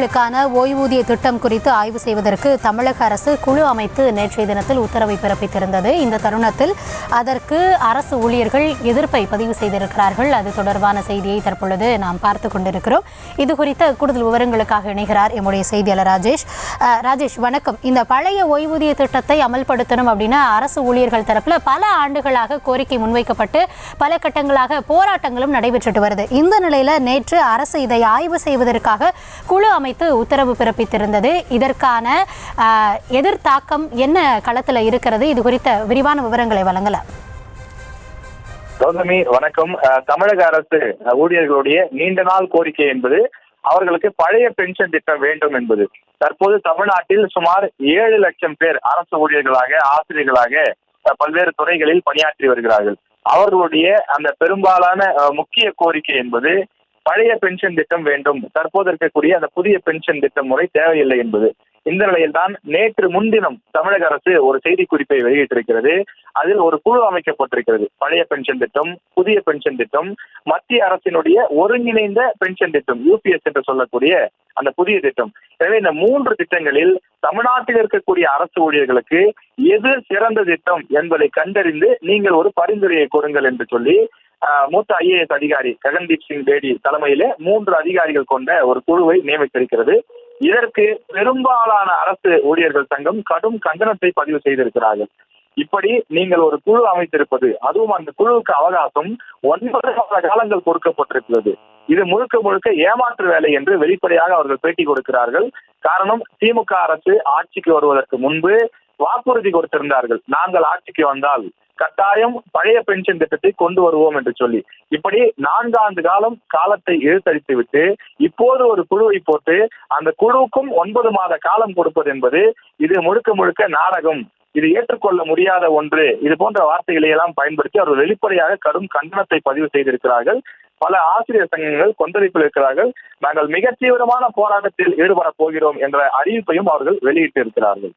ஊழியர்களுக்கான ஓய்வூதிய திட்டம் குறித்து ஆய்வு செய்வதற்கு தமிழக அரசு குழு அமைத்து நேற்றைய தினத்தில் உத்தரவை பிறப்பித்திருந்தது. இந்த தருணத்தில் அதற்கு அரசு ஊழியர்கள் எதிர்ப்பை பதிவு செய்திருக்கிறார்கள். அது தொடர்பான செய்தியை தற்பொழுது நாம் பார்த்து கொண்டிருக்கிறோம். இது குறித்த கூடுதல் விவரங்களுக்காக இணைகிறார் எம்முடைய செய்தியாளர் ராஜேஷ். வணக்கம். இந்த பழைய ஓய்வூதிய திட்டத்தை அமல்படுத்தணும் அப்படின்னு அரசு ஊழியர்கள் தரப்புல பல ஆண்டுகளாக கோரிக்கை முன்வைக்கப்பட்டு பல கட்டங்களாக போராட்டங்களும் நடைபெற்றுட்டு வருது. இந்த நிலையில நேற்று அரசு இதை ஆய்வு செய்வதற்காக குழு அமைத்து உத்தரவு பிறப்பித்திருந்தது. இதற்கான எதிர்த்தாக்கம் என்ன களத்துல இருக்கிறது? இது குறித்த விரிவான விவரங்களை வழங்கலாம். கௌதமி, வணக்கம். தமிழக அரசு ஊழியர்களுடைய நீண்ட நாள் கோரிக்கை என்பது அவர்களுக்கு பழைய பென்ஷன் திட்டம் வேண்டும் என்பது. தற்போது தமிழ்நாட்டில் சுமார் 7 லட்சம் பேர் அரசு ஊழியர்களாக, ஆசிரியர்களாக பல்வேறு துறைகளில் பணியாற்றி வருகிறார்கள். அவர்களுடைய அந்த பெரும்பாலான முக்கிய கோரிக்கை என்பது பழைய பென்ஷன் திட்டம் வேண்டும், தற்போது இருக்கக்கூடிய அந்த புதிய பென்ஷன் திட்ட முறை தேவையில்லை என்பது. இந்த நிலையில்தான் நேற்று முன்தினம் தமிழக அரசு ஒரு செய்திக்குறிப்பை வெளியிட்டிருக்கிறது. அதில் ஒரு குழு அமைக்கப்பட்டிருக்கிறது. பழைய பென்ஷன் திட்டம், புதிய பென்ஷன் திட்டம், மத்திய அரசினுடைய ஒருங்கிணைந்த பென்ஷன் திட்டம், யூபிஎஸ் என்று சொல்லக்கூடிய அந்த புதிய திட்டம். எனவே இந்த 3 திட்டங்களில் தமிழ்நாட்டில் இருக்கக்கூடிய அரசு ஊழியர்களுக்கு எது சிறந்த திட்டம் என்பதை கண்டறிந்து நீங்கள் ஒரு பரிந்துரையை கொடுங்கள் என்று சொல்லி மூத்த IAS அதிகாரி ககன்தீப் சிங் பேடி தலைமையிலே 3 அதிகாரிகள் கொண்ட ஒரு குழுவை நியமித்திருக்கிறது. இதற்கு பெரும்பாலான அரசு ஊழியர்கள் சங்கம் கடும் கண்டனத்தை பதிவு செய்திருக்கிறார்கள். இப்படி நீங்கள் ஒரு குழு அமைத்திருப்பது, அதுவும் அந்த குழுவுக்கு அவகாசம் 9 மாத காலங்கள் கொடுக்கப்பட்டிருக்கிறது. இது முழுக்க முழுக்க ஏமாற்று வேலை என்று வெளிப்படையாக அவர்கள் பேட்டி கொடுக்கிறார்கள். காரணம், திமுக அரசு ஆட்சிக்கு வருவதற்கு முன்பு வாக்குறுதி கொடுத்திருந்தார்கள், நாங்கள் ஆட்சிக்கு வந்தால் கட்டாயம் பழைய பென்ஷன் திட்டத்தை கொண்டு வருவோம் என்று சொல்லி. இப்படி 4 ஆண்டு காலம் காலத்தை இழுத்தடித்து விட்டு இப்போது ஒரு குழுவை போட்டு அந்த குழுவுக்கும் 9 மாத காலம் கொடுப்பது என்பது இது முழுக்க முழுக்க நாடகம், இது ஏற்றுக்கொள்ள முடியாத ஒன்று, இது போன்ற வார்த்தைகளை எல்லாம் பயன்படுத்தி அவர்கள் வெளிப்படையாக கடும் கண்டனத்தை பதிவு செய்திருக்கிறார்கள். பல ஆசிரியர் சங்கங்கள் கொந்தளிப்பில் இருக்கிறார்கள். நாங்கள் மிக தீவிரமான போராட்டத்தில் ஈடுபட போகிறோம் என்ற அறிவிப்பையும் அவர்கள் வெளியிட்டு இருக்கிறார்கள்.